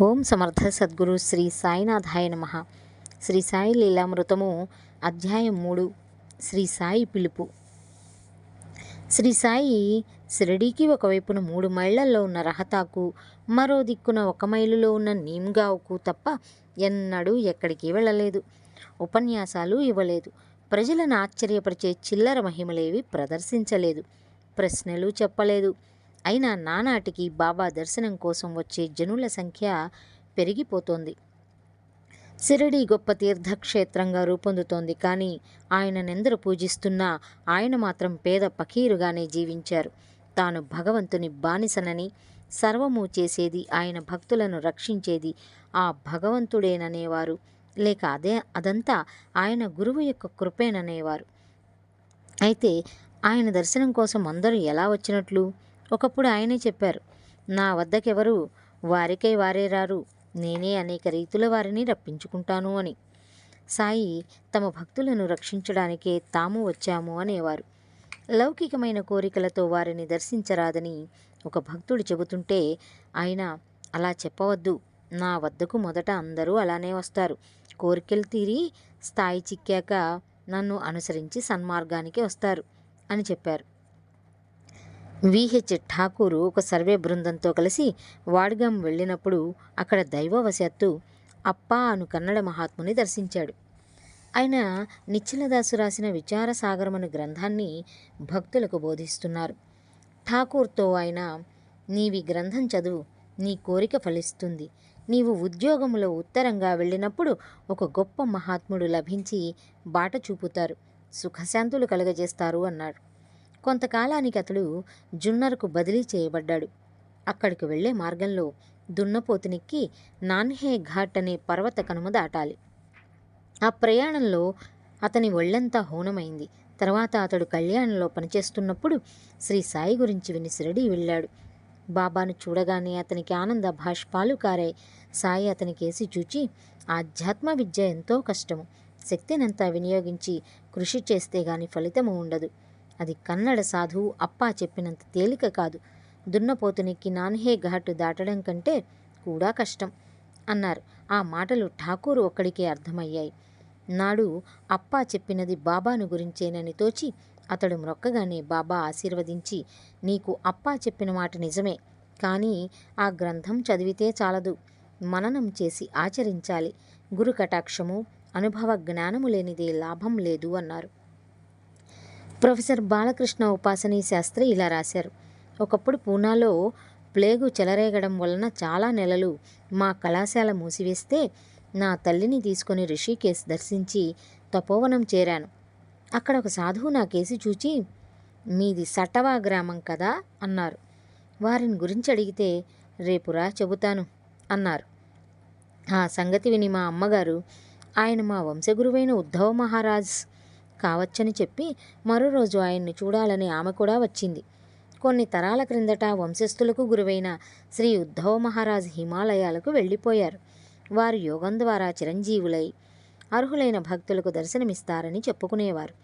ఓం సమర్థ సద్గురు శ్రీ సాయినాథాయ నమ. శ్రీ సాయి లీలామృతము అధ్యాయం 3. శ్రీ సాయి పిలుపు. శ్రీ సాయి షిరిడీకి ఒకవైపున 3 మైళ్ళల్లో ఉన్న రహతాకు, మరో దిక్కున 1 మైలులో ఉన్న నీమ్గావ్కు తప్ప ఎన్నడూ ఎక్కడికి వెళ్ళలేదు. ఉపన్యాసాలు ఇవ్వలేదు. ప్రజలను ఆశ్చర్యపరిచే చిల్లర మహిమలేవి ప్రదర్శించలేదు. ప్రశ్నలు చెప్పలేదు. అయినా నానాటికి బాబా దర్శనం కోసం వచ్చే జనుల సంఖ్య పెరిగిపోతోంది. షిరిడీ గొప్ప తీర్థక్షేత్రంగా రూపొందుతోంది. కానీ ఆయననెందరూ పూజిస్తున్నా ఆయన మాత్రం పేద పకీరుగానే జీవించారు. తాను భగవంతుని బానిసనని, సర్వము చేసేది ఆయన భక్తులను రక్షించేది ఆ భగవంతుడేననేవారు. లేక అదంతా ఆయన గురువు యొక్క కృపేననేవారు. అయితే ఆయన దర్శనం కోసం అందరూ ఎలా వచ్చినట్లు? ఒకప్పుడు ఆయనే చెప్పారు, నా వద్దకెవరు వారికై వారే రారు, నేనే అనేక రీతుల వారిని రప్పించుకుంటాను అని. సాయి తమ భక్తులను రక్షించడానికే తాము వచ్చాము అనేవారు. లౌకికమైన కోరికలతో వారిని దర్శించరాదని ఒక భక్తుడు చెబుతుంటే ఆయన అలా చెప్పవద్దు, నా వద్దకు మొదట అందరూ అలానే వస్తారు, కోరికలు తీరి స్థాయి చిక్కాక నన్ను అనుసరించి సన్మార్గానికి వస్తారు అని చెప్పారు. విహెచ్ ఠాకూరు ఒక సర్వే బృందంతో కలిసి వాడ్గాం వెళ్ళినప్పుడు అక్కడ దైవవశాత్తు అప్పా అను కన్నడ మహాత్ముని దర్శించాడు. ఆయన నిశ్చలదాసు రాసిన విచారసాగరం అనే గ్రంథాన్ని భక్తులకు బోధిస్తున్నారు. ఠాకూర్తో ఆయన, నీవి గ్రంథం చదువు, నీ కోరిక ఫలిస్తుంది. నీవు ఉద్యోగంలో ఉత్తరంగా వెళ్ళినప్పుడు ఒక గొప్ప మహాత్ముడు లభించి బాట చూపుతారు, సుఖశాంతులు కలుగజేస్తారు అన్నాడు. కొంతకాలానికి అతడు జున్నర్కు బదిలీ చేయబడ్డాడు. అక్కడికి వెళ్లే మార్గంలో దున్నపోతునెక్కి నాన్హే ఘాట్ అనే పర్వత కనుమ దాటాలి. ఆ ప్రయాణంలో అతని ఒళ్ళంతా హోనమైంది. తర్వాత అతడు కళ్యాణంలో పనిచేస్తున్నప్పుడు శ్రీ సాయి గురించి విని షిరిడీ వెళ్ళాడు. బాబాను చూడగానే అతనికి ఆనంద భాష్పాలు కారాయి. సాయి అతనికేసి చూచి, ఆధ్యాత్మ విద్య ఎంతో కష్టము, శక్తినంతా వినియోగించి కృషి చేస్తే గాని ఫలితము ఉండదు. అది కన్నడ సాధువు అప్పా చెప్పినంత తేలిక కాదు. దున్నపోతునికి నాన్హే ఘాటు దాటడం కంటే కూడా కష్టం అన్నారు. ఆ మాటలు ఠాకూరు ఒక్కడికే అర్థమయ్యాయి. నాడు అప్పా చెప్పినది బాబాను గురించేనని తోచి అతడు మ్రొక్కగానే బాబా ఆశీర్వదించి, నీకు అప్పా చెప్పిన మాట నిజమే, కానీ ఆ గ్రంథం చదివితే చాలదు, మననం చేసి ఆచరించాలి. గురు కటాక్షము, అనుభవ జ్ఞానము లేనిదే లాభం లేదు అన్నారు. ప్రొఫెసర్ బాలకృష్ణ ఉపాసనీ శాస్త్రి ఇలా రాశారు, ఒకప్పుడు పూనాలో ప్లేగు చెలరేగడం వలన చాలా నెలలు మా కళాశాల మూసివేస్తే నా తల్లిని తీసుకొని రిషికేశ్ దర్శించి తపోవనం చేరాను. అక్కడ ఒక సాధువు నా కేసి చూచి, మీది సటవా గ్రామం కదా అన్నారు. వారిని గురించి అడిగితే, రేపురా చెబుతాను అన్నారు. ఆ సంగతి విని మా అమ్మగారు, ఆయన మా వంశగురువైన ఉద్ధవ మహారాజ్ కావచ్చని చెప్పి మరో రోజు ఆయన్ని చూడాలని ఆమె కూడా వచ్చింది. కొన్ని తరాల క్రిందట వంశస్థులకు గురువైన శ్రీ ఉద్ధవ మహారాజ్ హిమాలయాలకు వెళ్ళిపోయారు. వారు యోగం ద్వారా చిరంజీవులై అర్హులైన భక్తులకు దర్శనమిస్తారని చెప్పుకునేవారు.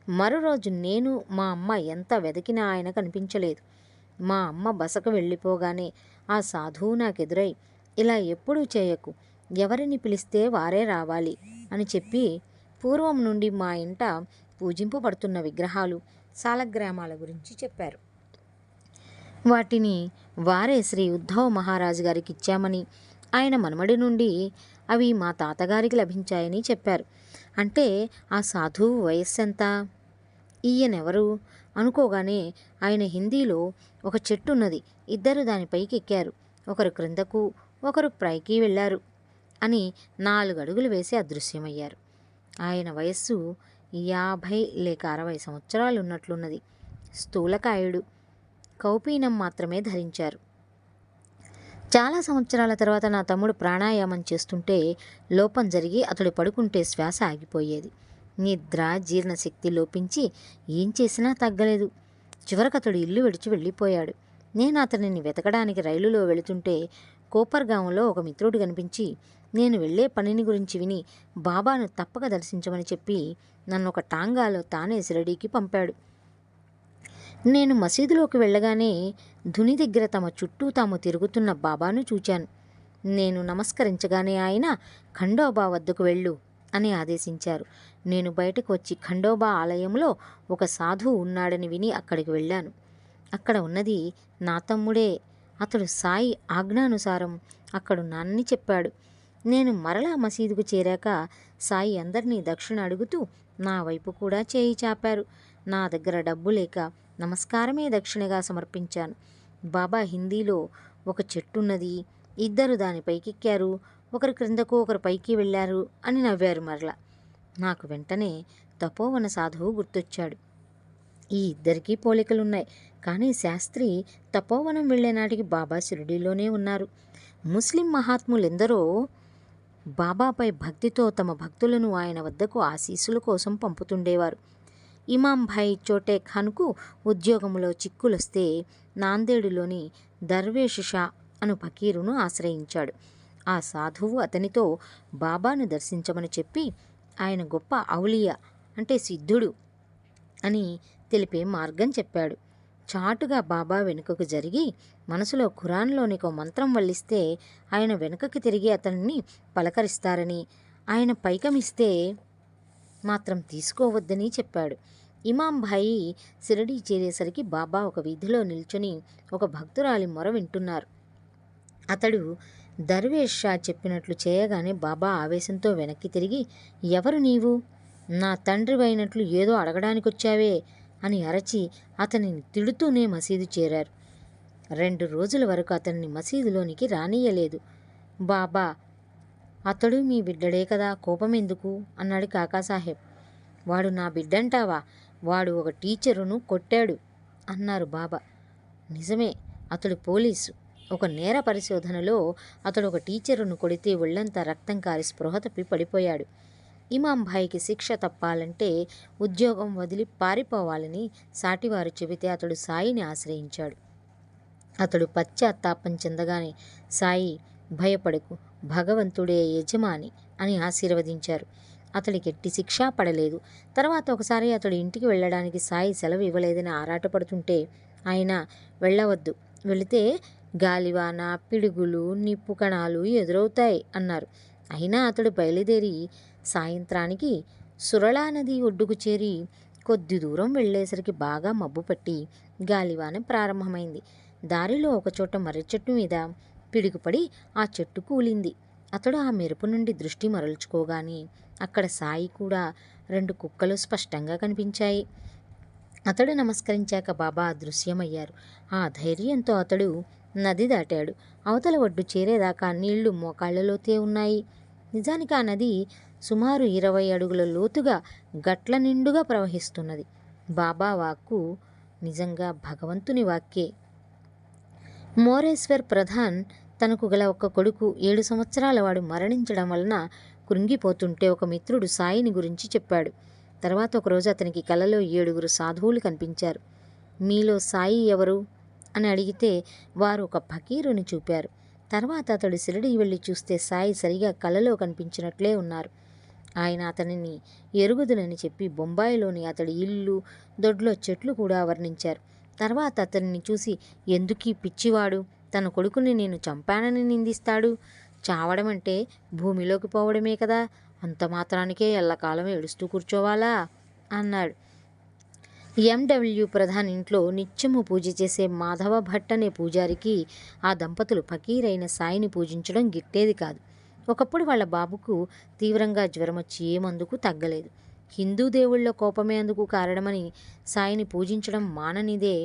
మరో రోజు నేను మా అమ్మ ఎంత వెతికినా ఆయన కనిపించలేదు. మా అమ్మ బసకు వెళ్ళిపోగానే ఆ సాధువు నాకెదురై, ఇలా ఎప్పుడూ చేయకు, ఎవరిని పిలిస్తే వారే రావాలి అని చెప్పి పూర్వం నుండి మా ఇంట పూజింపబడుతున్న విగ్రహాలు, సాలగ్రామాల గురించి చెప్పారు. వాటిని వారే శ్రీ ఉద్ధవ్ మహారాజు గారికి ఇచ్చామని, ఆయన మనమడి నుండి అవి మా తాతగారికి లభించాయని చెప్పారు. అంటే ఆ సాధువు వయస్సెంత, ఈయనెవరు అనుకోగానే ఆయన హిందీలో, ఒక చెట్టున్నది, ఇద్దరు దానిపైకి ఎక్కారు, ఒకరు క్రిందకు ఒకరు పైకి వెళ్ళారు అని 4 అడుగులు వేసి అదృశ్యమయ్యారు. ఆయన వయస్సు 50 లేక 60 సంవత్సరాలు ఉన్నట్లున్నది. స్థూలకాయుడు, కౌపీనం మాత్రమే ధరించారు. చాలా సంవత్సరాల తర్వాత నా తమ్ముడు ప్రాణాయామం చేస్తుంటే లోపం జరిగి అతడు పడుకుంటే శ్వాస ఆగిపోయేది. నిద్ర జీర్ణశక్తి లోపించి ఏం చేసినా తగ్గలేదు. చివరకు అతడు ఇల్లు విడిచి వెళ్ళిపోయాడు. నేను అతనిని వెతకడానికి రైలులో వెళుతుంటే కోపర్గాంలో ఒక మిత్రుడు కనిపించి, నేను వెళ్ళే పనిని గురించి విని బాబాను తప్పక దర్శించమని చెప్పి నన్ను ఒక టాంగాలో తానే షిరిడీకి పంపాడు. నేను మసీదులోకి వెళ్ళగానే ధుని దగ్గర తమ చుట్టూ తాము తిరుగుతున్న బాబాను చూచాను. నేను నమస్కరించగానే ఆయన ఖండోబా వద్దకు వెళ్ళు అని ఆదేశించారు. నేను బయటకు వచ్చి ఖండోబా ఆలయంలో ఒక సాధువు ఉన్నాడని విని అక్కడికి వెళ్ళాను. అక్కడ ఉన్నది నా తమ్ముడే. అతడు సాయి ఆజ్ఞానుసారం అక్కడున్నానని చెప్పాడు. నేను మరలా మసీదుకు చేరాక సాయి అందరినీ దక్షిణ అడుగుతూ నా వైపు కూడా చేయి చాపారు. నా దగ్గర డబ్బు లేక నమస్కారమే దక్షిణగా సమర్పించాను. బాబా హిందీలో ఒక చెట్టున్నది, ఇద్దరు దాని పైకెక్కారు, ఒకరు క్రిందకు ఒకరు పైకి వెళ్ళారు అని నవ్వారు. మరలా నాకు వెంటనే తపోవన సాధువు గుర్తొచ్చాడు. ఈ ఇద్దరికీ పోలికలున్నాయి. కానీ శాస్త్రి తపోవనం వెళ్లే నాటికి బాబా షిరిడీలోనే ఉన్నారు. ముస్లిం మహాత్ములెందరో బాబాపై భక్తితో తమ భక్తులను ఆయన వద్దకు ఆశీస్సుల కోసం పంపుతుండేవారు. ఇమాం భాయ్ చోటే ఖాన్కు ఉద్యోగంలో చిక్కులొస్తే నాందేడులోని దర్వేష్ షా అను ఫకీరును ఆశ్రయించాడు. ఆ సాధువు అతనితో బాబాను దర్శించమని చెప్పి ఆయన గొప్ప ఔలియా అంటే సిద్ధుడు అని తెలిపే మార్గం చెప్పాడు. చాటుగా బాబా వెనుకకు జరిగి మనసులో ఖురాన్లోని ఒక మంత్రం వల్లిస్తే ఆయన వెనుకకి తిరిగి అతన్ని పలకరిస్తారని, ఆయన పైకమిస్తే మాత్రం తీసుకోవద్దని చెప్పాడు. ఇమాం భాయి షిరిడీ చేరేసరికి బాబా ఒక వీధిలో నిల్చుని ఒక భక్తురాలి మొర వింటున్నారు. అతడు దర్వేష్ షా చెప్పినట్లు చేయగానే బాబా ఆవేశంతో వెనక్కి తిరిగి, ఎవరు నీవు? నా తండ్రివైనట్లు ఏదో అడగడానికొచ్చావే అని అరచి అతనిని తిడుతూనే మసీదు చేరారు. 2 రోజుల వరకు అతన్ని మసీదులోనికి రానియ్యలేదు. బాబా, అతడు మీ బిడ్డడే కదా, కోపమెందుకు అన్నాడు కాకాసాహెబ్. వాడు నా బిడ్డంటావా? వాడు ఒక టీచరును కొట్టాడు అన్నారు బాబా. నిజమే, అతడు పోలీసు. ఒక నేర పరిశోధనలో అతడు ఒక టీచరును కొడితే ఒళ్ళంతా రక్తం కారి స్పృహ తప్పి పడిపోయాడు. ఇమాం భాయ్కి శిక్ష తప్పాలంటే ఉద్యోగం వదిలి పారిపోవాలని సాటివారు చెబితే అతడు సాయిని ఆశ్రయించాడు. అతడు పశ్చాత్తాపం చెందగానే సాయి, భయపడకు, భగవంతుడే యజమాని అని ఆశీర్వదించారు. అతడికి ఎట్టి శిక్ష పడలేదు. తర్వాత ఒకసారి అతడు ఇంటికి వెళ్ళడానికి సాయి సెలవు ఇవ్వలేదని ఆరాటపడుతుంటే ఆయన వెళ్ళవద్దు, వెళితే గాలివాన, పిడుగులు, నిప్పు కణాలు ఎదురవుతాయి అన్నారు. అయినా అతడు బయలుదేరి సాయంత్రానికి సురళా నది ఒడ్డుకు చేరి కొద్ది దూరం వెళ్ళేసరికి బాగా మబ్బు పట్టి గాలివాన ప్రారంభమైంది. దారిలో ఒకచోట మర్రి చెట్టు మీద పిడుగుపడి ఆ చెట్టు కూలింది. అతడు ఆ మెరుపు నుండి దృష్టి మరల్చుకోగానే అక్కడ సాయి కూడా 2 కుక్కలు స్పష్టంగా కనిపించాయి. అతడు నమస్కరించాక బాబా అదృశ్యమయ్యారు. ఆ ధైర్యంతో అతడు నది దాటాడు. అవతల ఒడ్డు చేరేదాకా నీళ్లు మోకాళ్లలోతే ఉన్నాయి. నిజానికి ఆ నది సుమారు 20 అడుగుల లోతుగా గట్ల నిండుగా ప్రవహిస్తున్నది. బాబా వాక్కు నిజంగా భగవంతుని వాక్కే. మోరేశ్వర్ ప్రధాన్ తనకు గల ఒక కొడుకు 7 సంవత్సరాల వాడు మరణించడం వలన కృంగిపోతుంటే ఒక మిత్రుడు సాయిని గురించి చెప్పాడు. తర్వాత ఒకరోజు అతనికి కలలో 7 సాధువులు కనిపించారు. మీలో సాయి ఎవరు అని అడిగితే వారు ఒక ఫకీరుని చూపారు. తర్వాత అతడు షిరిడీ వెళ్ళి చూస్తే సాయి సరిగా కలలో కనిపించినట్లే ఉన్నారు. ఆయన అతనిని ఎరుగుదునని చెప్పి బొంబాయిలోని అతడి ఇల్లు, దొడ్లో చెట్లు కూడా వర్ణించారు. తర్వాత అతన్ని చూసి, ఎందుకీ పిచ్చివాడు తన కొడుకుని నేను చంపానని నిందిస్తాడు? చావడం అంటే భూమిలోకి పోవడమే కదా, అంత మాత్రానికే ఎల్లకాలం ఏడుస్తూ కూర్చోవాలా అన్నాడు. ఎండబ్ల్యూ ప్రధాన్ ఇంట్లో నిత్యము పూజ చేసే మాధవ భట్ అనే పూజారికి ఆ దంపతులు ఫకీరైన సాయిని పూజించడం గిట్టేది కాదు. ఒకప్పుడు వాళ్ళ బాబుకు తీవ్రంగా జ్వరం వచ్చి ఏ మందుకు తగ్గలేదు. హిందూ దేవుళ్ళ కోపమే అందుకు కారణమని సాయిని పూజించడం మాననిదే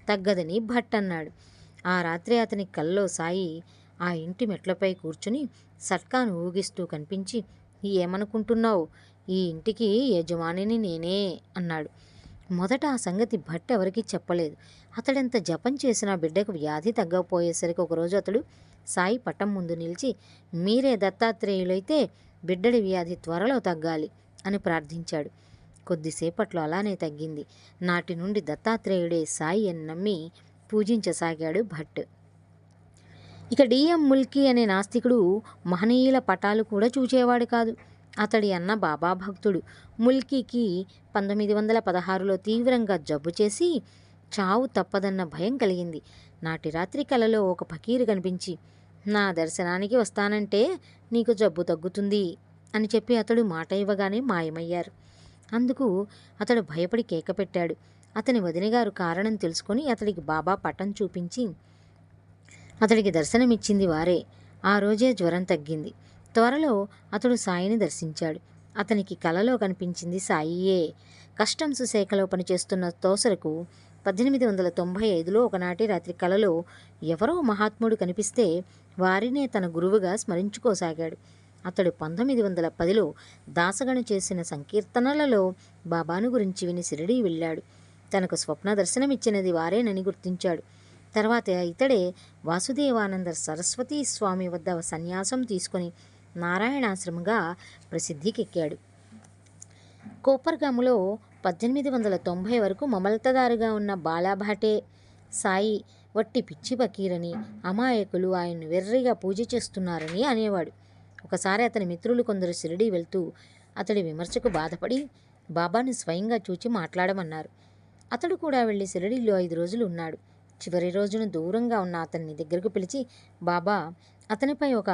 తగ్గదని భట్ అన్నాడు. ఆ రాత్రి అతని కల్లో సాయి ఆ ఇంటి మెట్లపై కూర్చుని సట్కాను ఊగిస్తూ కనిపించి, ఏమనుకుంటున్నావు, ఈ ఇంటికి యజమానిని నేనే అన్నాడు. మొదట ఆ సంగతి భట్ ఎవరికీ చెప్పలేదు. అతడెంత జపం చేసినా బిడ్డకు వ్యాధి తగ్గకపోయేసరికి ఒకరోజు అతడు సాయి పటం ముందు నిలిచి, మీరే దత్తాత్రేయులైతే బిడ్డడి వ్యాధి త్వరలో తగ్గాలి అని ప్రార్థించాడు. కొద్దిసేపట్లో అలానే తగ్గింది. నాటి నుండి దత్తాత్రేయుడే సాయి అని నమ్మి పూజించసాగాడు భట్. ఇక డిఎం ముల్కీ అనే నాస్తికుడు మహనీయుల పటాలు కూడా చూచేవాడు కాదు. అతడి అన్న బాబా భక్తుడు. ముల్కీకి 1916లో తీవ్రంగా జబ్బు చేసి చావు తప్పదన్న భయం కలిగింది. నాటి రాత్రి కలలో ఒక ఫకీరు కనిపించి, నా దర్శనానికి వస్తానంటే నీకు జబ్బు తగ్గుతుంది అని చెప్పి అతడు మాట ఇవ్వగానే మాయమయ్యారు. అందుకు అతడు భయపడి కేక పెట్టాడు. అతని వదినగారు కారణం తెలుసుకొని అతడికి బాబా పటం చూపించి అతడికి దర్శనమిచ్చింది వారే. ఆ రోజే జ్వరం తగ్గింది. త్వరలో అతడు సాయిని దర్శించాడు. అతనికి కలలో కనిపించింది సాయియే. కస్టమ్స్ శాఖలో పనిచేస్తున్న తోసరకు 1895లో ఒకనాటి రాత్రి కలలో ఎవరో మహాత్ముడు కనిపిస్తే వారినే తన గురువుగా స్మరించుకోసాగాడు. అతడు 1910లో దాసగణ చేసిన సంకీర్తనలలో బాబాను గురించి విని షిరిడీ వెళ్ళాడు. తనకు స్వప్న దర్శనమిచ్చినది వారేనని గుర్తించాడు. తర్వాత ఇతడే వాసుదేవానంద సరస్వతీ స్వామి వద్ద సన్యాసం తీసుకొని నారాయణాశ్రమంగా ప్రసిద్ధికెక్కాడు. కోపర్గాములో 1890 వరకు మమల్తదారుగా ఉన్న బాలాభాటే సాయి వట్టి పిచ్చి పకీరని, అమాయకులు ఆయన్ను వెర్రిగా పూజ చేస్తున్నారని అనేవాడు. ఒకసారి అతని మిత్రులు కొందరు షిరిడీ వెళ్తూ అతడి విమర్శకు బాధపడి బాబాను స్వయంగా చూచి మాట్లాడమన్నారు. అతడు కూడా వెళ్ళి షిరిడీలో 5 రోజులు ఉన్నాడు. చివరి రోజున దూరంగా ఉన్న అతన్ని దగ్గరకు పిలిచి బాబా అతనిపై ఒక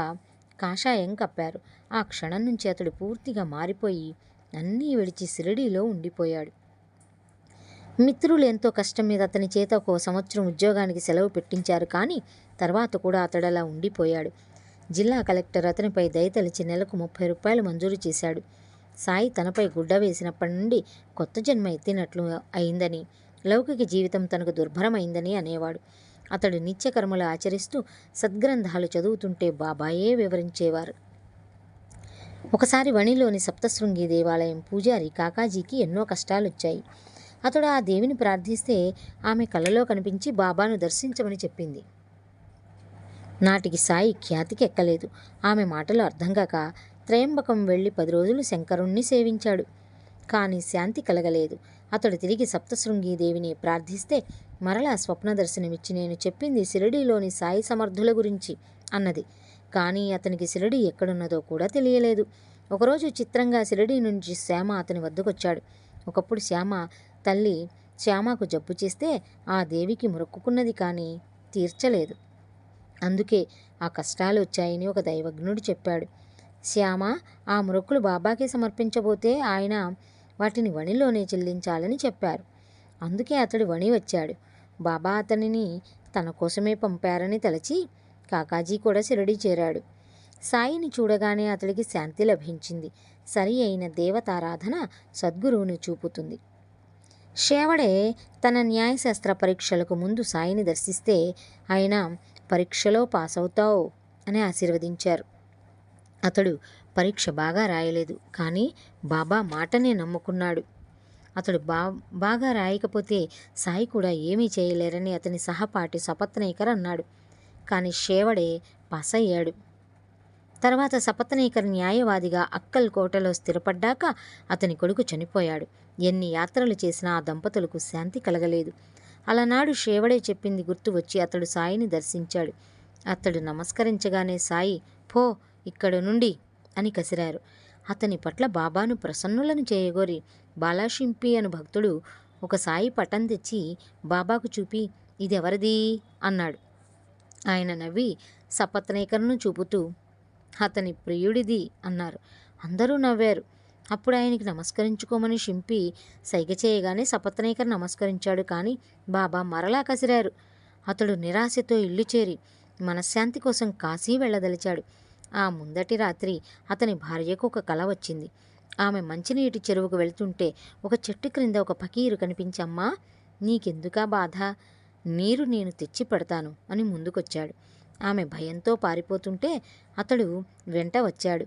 కాషాయం కప్పారు. ఆ క్షణం నుంచి అతడు పూర్తిగా మారిపోయి అన్నీ విడిచి షిరిడీలో ఉండిపోయాడు. మిత్రులు ఎంతో కష్టం మీద అతని చేత 1 సంవత్సరం ఉద్యోగానికి సెలవు పెట్టించారు. కానీ తర్వాత కూడా అతడలా ఉండిపోయాడు. జిల్లా కలెక్టర్ అతనిపై దయతలిచి నెలకు 30 రూపాయలు మంజూరు చేశాడు. సాయి తనపై గుడ్డ వేసినప్పటి నుండి కొత్త జన్మ ఎత్తినట్లు అయిందని, లౌకిక జీవితం తనకు దుర్భరమైందని అనేవాడు. అతడు నిత్యకర్మలు ఆచరిస్తూ సద్గ్రంథాలు చదువుతుంటే బాబాయే వివరించేవారు. ఒకసారి వణిలోని సప్తశృంగి దేవాలయం పూజారి కాకాజీకి ఎన్నో కష్టాలొచ్చాయి. అతడు ఆ దేవిని ప్రార్థిస్తే ఆమె కలలో కనిపించి బాబాను దర్శించమని చెప్పింది. నాటికి సాయి ఖ్యాతికి ఎక్కలేదు. ఆమె మాటలు అర్థం కాక త్రయంబకం వెళ్ళి 10 రోజులు శంకరుణ్ణి సేవించాడు. కానీ శాంతి కలగలేదు. అతడు తిరిగి సప్తశృంగి దేవిని ప్రార్థిస్తే మరలా స్వప్న దర్శనమిచ్చి నేను చెప్పింది షిరిడీలోని సాయి సమర్థుల గురించి అన్నది. కానీ అతనికి షిరిడీ ఎక్కడున్నదో కూడా తెలియలేదు. ఒకరోజు చిత్రంగా షిరిడీ నుంచి శ్యామ అతని వద్దకొచ్చాడు. ఒకప్పుడు శ్యామ తల్లి శ్యామకు జబ్బు చేస్తే ఆ దేవికి మొక్కుకున్నది కానీ తీర్చలేదు. అందుకే ఆ కష్టాలు వచ్చాయని ఒక దైవజ్ఞుడు చెప్పాడు. శ్యామ ఆ మొక్కులు బాబాకే సమర్పించబోతే ఆయన వాటిని వణిలోనే చెల్లించాలని చెప్పారు. అందుకే అతడు వణి వచ్చాడు. బాబా అతనిని తన కోసమే పంపారని తలచి కాకాజీ కూడా షిరిడీ చేరాడు. సాయిని చూడగానే అతడికి శాంతి లభించింది. సరి అయిన దేవతారాధన సద్గురువుని చూపుతుంది. షేవడే తన న్యాయశాస్త్ర పరీక్షలకు ముందు సాయిని దర్శిస్తే ఆయన పరీక్షలో పాస్ అవుతావు అని ఆశీర్వదించారు. అతడు పరీక్ష బాగా రాయలేదు. కానీ బాబా మాటనే నమ్ముకున్నాడు. అతడు బాగా రాయకపోతే సాయి కూడా ఏమీ చేయలేరని అతని సహపాఠి సపత్నేకర్ అన్నాడు. కానీ షేవడే పాస్ అయ్యాడు. తర్వాత సపత్నేకర్ న్యాయవాదిగా అక్కల్ కోటలో స్థిరపడ్డాక అతని కొడుకు చనిపోయాడు. ఎన్ని యాత్రలు చేసినా ఆ దంపతులకు శాంతి కలగలేదు. అలనాడు షేవడే చెప్పింది గుర్తు వచ్చి అతడు సాయిని దర్శించాడు. అతడు నమస్కరించగానే సాయి పో ఇక్కడ నుండి అని కసిరారు. అతని పట్ల బాబాను ప్రసన్నులను చేయగోరి బాలాషింపి అను భక్తుడు ఒక సాయి పటం తెచ్చి బాబాకు చూపి ఇదెవరిది అన్నాడు. ఆయన నవ్వి సపత్నేకర్ను చూపుతూ అతని ప్రియుడిది అన్నారు. అందరూ నవ్వారు. అప్పుడు ఆయనకి నమస్కరించుకోమని షింపి సైగ చేయగానే సపత్నేకర్ నమస్కరించాడు. కానీ బాబా మరలా కసిరారు. అతడు నిరాశతో ఇల్లు చేరి మనశ్శాంతి కోసం కాశీ వెళ్ళదలిచాడు. ఆ ముందటి రాత్రి అతని భార్యకు ఒక కల వచ్చింది. ఆమె మంచినీటి చెరువుకు వెళ్తుంటే ఒక చెట్టు క్రింద ఒక ఫకీరు కనిపించి అమ్మా నీకెందుకా బాధ, నీరు నేను తెచ్చి పెడతాను అని ముందుకొచ్చాడు. ఆమె భయంతో పారిపోతుంటే అతడు వెంట వచ్చాడు.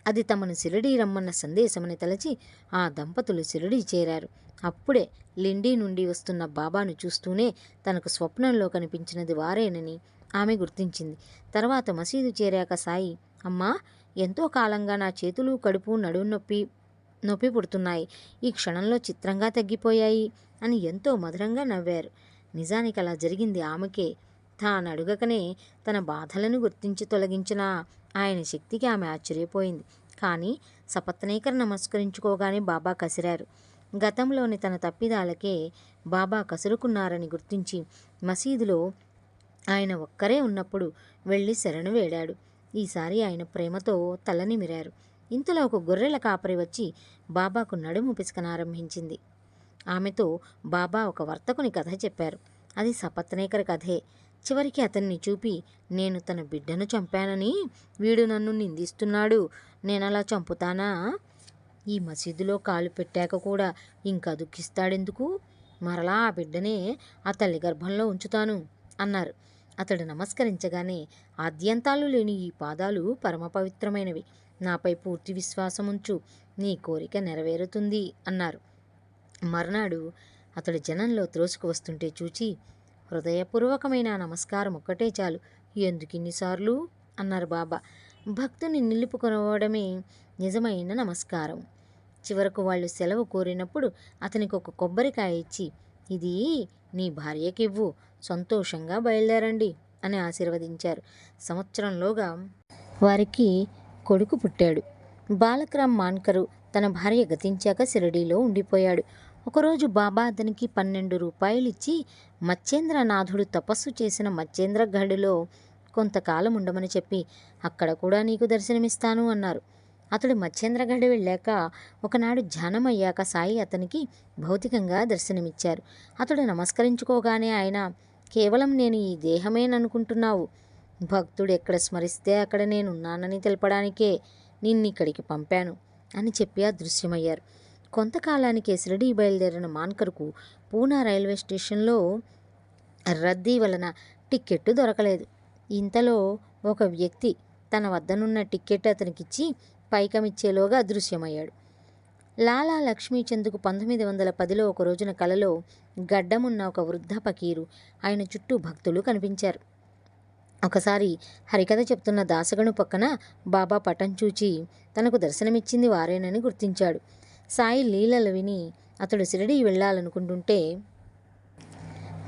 అది తమను షిరిడీ రమ్మన్న సందేశమని తలచి ఆ దంపతులు షిరిడీ చేరారు. అప్పుడే లిండి నుండి వస్తున్న బాబాను చూస్తూనే తనకు స్వప్నంలో కనిపించినది వారేనని ఆమె గుర్తించింది. తర్వాత మసీదు చేరాక సాయి అమ్మా ఎంతో కాలంగా నా చేతులు కడుపు నడుము నొప్పి పుడుతున్నాయి, ఈ క్షణంలో చిత్రంగా తగ్గిపోయాయి అని ఎంతో మధురంగా నవ్వారు. నిజానికి అలా జరిగింది ఆమెకే. తాను అడుగకనే తన బాధలను గుర్తించి తొలగించిన ఆయన శక్తికి ఆమె ఆశ్చర్యపోయింది. కానీ సపత్నేకర్ నమస్కరించుకోగానే బాబా కసిరారు. గతంలోని తన తప్పిదాలకే బాబా కసురుకున్నారని గుర్తించి మసీదులో ఆయన ఒక్కరే ఉన్నప్పుడు వెళ్ళి శరణు వేడాడు. ఈసారి ఆయన ప్రేమతో తలనిమిరారు. ఇంతలో ఒక గొర్రెల కాపరి వచ్చి బాబాకు నడుము పిసకనారంభించింది. ఆమెతో బాబా ఒక వర్తకుని కథ చెప్పారు. అది సపత్నేకర కథే. చివరికి అతన్ని చూపి, నేను తన బిడ్డను చంపానని వీడు నన్ను నిందిస్తున్నాడు, నేనలా చంపుతానా? ఈ మసీదులో కాలు పెట్టాక కూడా ఇంకా దుఃఖిస్తాడెందుకు? మరలా ఆ బిడ్డనే ఆ తల్లి గర్భంలో ఉంచుతాను అన్నారు. అతడు నమస్కరించగానే, ఆద్యంతాలు లేని ఈ పాదాలు పరమ పవిత్రమైనవి, నాపై పూర్తి విశ్వాసముంచు, నీ కోరిక నెరవేరుతుంది అన్నారు. మర్నాడు అతడు జనంలో త్రోసుకు వస్తుంటే చూచి, హృదయపూర్వకమైన నమస్కారం ఒక్కటే చాలు, ఎందుకిన్నిసార్లు అన్నారు బాబా. భక్తుని నిలుపుకొనవడమే నిజమైన నమస్కారం. చివరకు వాళ్ళు సెలవు కోరినప్పుడు అతనికి ఒక కొబ్బరికాయ ఇచ్చి, ఇది నీ భార్యకివ్వు, సంతోషంగా బయలుదేరండి అని ఆశీర్వదించారు. సంవత్సరంలోగా వారికి కొడుకు పుట్టాడు. బాలక్రామ్ మాన్కరు తన భార్య గతించాక షిరిడీలో ఉండిపోయాడు. ఒకరోజు బాబా అతనికి 12 రూపాయలిచ్చి, మచ్చేంద్రనాథుడు తపస్సు చేసిన మచ్చేంద్రగఢ్లో కొంతకాలం ఉండమని చెప్పి, అక్కడ కూడా నీకు దర్శనమిస్తాను అన్నారు. అతడు మచ్చేంద్రగఢ్ వెళ్ళాక ఒకనాడు ధ్యానమయ్యాక సాయి అతనికి భౌతికంగా దర్శనమిచ్చారు. అతడు నమస్కరించుకోగానే ఆయన, కేవలం నేను ఈ దేహమేననుకుంటున్నావు, భక్తుడు ఎక్కడ స్మరిస్తే అక్కడ నేనున్నానని తెలపడానికే నిన్నిక్కడికి పంపాను అని చెప్పి అదృశ్యమయ్యారు. కొంతకాలానికే షిరిడీ బయలుదేరిన మాన్కర్కు పూనా రైల్వే స్టేషన్లో రద్దీ వలన టిక్కెట్టు దొరకలేదు. ఇంతలో ఒక వ్యక్తి తన వద్దనున్న టిక్కెట్ అతనికిచ్చి పైకమిచ్చేలోగా అదృశ్యమయ్యాడు. లాలా లక్ష్మీచంద్కు 1910లో ఒక రోజున కలలో గడ్డమున్న ఒక వృద్ధ ఫకీరు, ఆయన చుట్టూ భక్తులు కనిపించారు. ఒకసారి హరికథ చెప్తున్న దాసగను పక్కన బాబా పటం చూచి తనకు దర్శనమిచ్చింది వారేనని గుర్తించాడు. సాయి లీలలు విని అతడు షిరిడీ వెళ్ళాలనుకుంటుంటే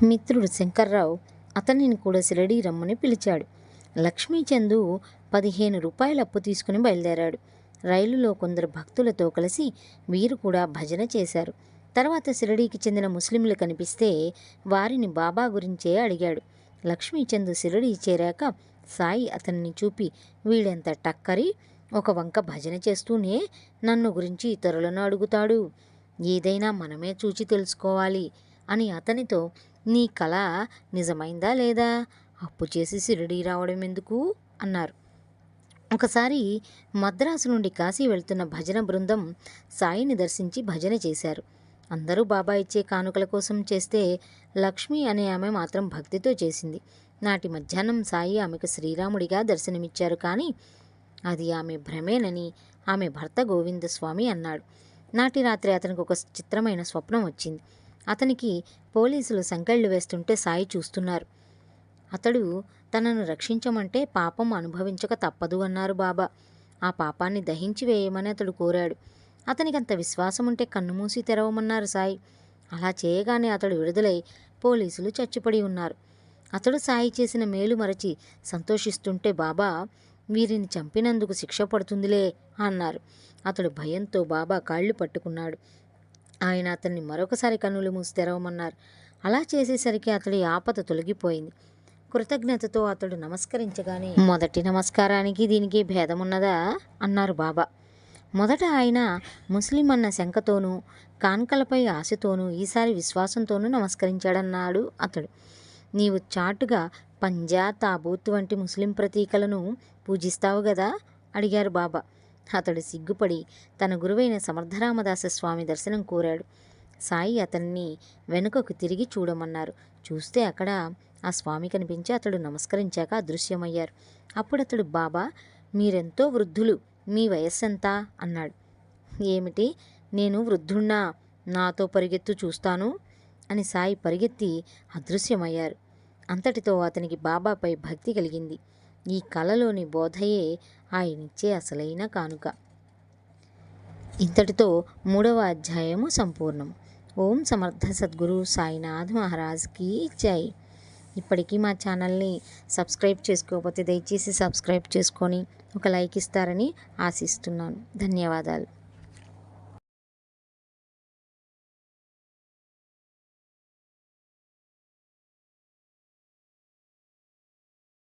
మిత్రుడు శంకర్రావు అతనిని కూడా షిరిడీ రమ్మని పిలిచాడు. లక్ష్మీచందు 15 రూపాయల అప్పు తీసుకుని బయలుదేరాడు. రైలులో కొందరు భక్తులతో కలిసి వీరు కూడా భజన చేశారు. తర్వాత షిరిడీకి చెందిన ముస్లింలు కనిపిస్తే వారిని బాబా గురించే అడిగాడు. లక్ష్మీచందు షిరిడీ చేరాక సాయి అతన్ని చూపి, వీడెంత టక్కరి, ఒక వంక భజన చేస్తూనే నన్ను గురించి ఇతరులను అడుగుతాడు, ఏదైనా మనమే చూచి తెలుసుకోవాలి అని అతనితో, నీ కళ నిజమైందా లేదా, అప్పు చేసి షిరిడీ రావడం ఎందుకు అన్నారు. ఒకసారి మద్రాసు నుండి కాశీ వెళ్తున్న భజన బృందం సాయిని దర్శించి భజన చేశారు. అందరూ బాబా ఇచ్చే కానుకల కోసం చేస్తే లక్ష్మి అనే ఆమె మాత్రం భక్తితో చేసింది. నాటి మధ్యాహ్నం సాయి ఆమెకు శ్రీరాముడిగా దర్శనమిచ్చారు, కానీ అది ఆమె భ్రమేనని ఆమె భర్త గోవిందస్వామి అన్నాడు. నాటి రాత్రి అతనికి ఒక చిత్రమైన స్వప్నం వచ్చింది. అతనికి పోలీసులు సంకెళ్ళు వేస్తుంటే సాయి చూస్తున్నారు. అతడు తనను రక్షించమంటే పాపం అనుభవించక తప్పదు అన్నారు బాబా. ఆ పాపాన్ని దహించి వేయమని అతడు కోరాడు. అతనికి అంత విశ్వాసం ఉంటే కన్నుమూసి తెరవమన్నారు సాయి. అలా చేయగానే అతడు విడుదలై పోలీసులు చచ్చిపడి ఉన్నారు. అతడు సాయి చేసిన మేలు మరచి సంతోషిస్తుంటే బాబా, వీరిని చంపినందుకు శిక్ష పడుతుందిలే అన్నారు. అతడు భయంతో బాబా కాళ్ళు పట్టుకున్నాడు. ఆయన అతన్ని మరొకసారి కన్నులు మూసి తెరవమన్నారు. అలా చేసేసరికి అతడి ఆపద తొలగిపోయింది. కృతజ్ఞతతో అతడు నమస్కరించగానే, మొదటి నమస్కారానికి దీనికి భేదమున్నదా అన్నారు బాబా. మొదట ఆయన ముస్లిం అన్న శంకతోనూ కాన్కలపై ఆశతోనూ ఈసారి విశ్వాసంతోనూ నమస్కరించాడన్నాడు అతడు. నీవు చాటుగా పంజా, తాబూత్ వంటి ముస్లిం ప్రతీకలను పూజిస్తావు గదా అడిగారు బాబా. అతడు సిగ్గుపడి తన గురువైన సమర్థరామదాస స్వామి దర్శనం కోరాడు. సాయి అతన్ని వెనుకకు తిరిగి చూడమన్నారు. చూస్తే అక్కడ ఆ స్వామి కనిపించి అతడు నమస్కరించాక అదృశ్యమయ్యారు. అప్పుడు అతడు, బాబా మీరెంతో వృద్ధులు, మీ వయస్సెంత అన్నాడు. ఏమిటి, నేను వృద్ధుణ్ణా, నాతో పరిగెత్తు చూస్తాను అని సాయి పరిగెత్తి అదృశ్యమయ్యారు. అంతటితో అతనికి బాబాపై భక్తి కలిగింది. ఈ కళలోని బోధయే ఆయనిచ్చే అసలైన కానుక. ఇంతటితో 3వ అధ్యాయము సంపూర్ణం. ఓం సమర్థ సద్గురు సాయినాథ్ మహారాజ్కి జై. ఇప్పటికీ మా ఛానల్ని సబ్స్క్రైబ్ చేసుకోకపోతే దయచేసి సబ్స్క్రైబ్ చేసుకొని ఒక లైక్ ఇస్తారని ఆశిస్తున్నాను. ధన్యవాదాలు.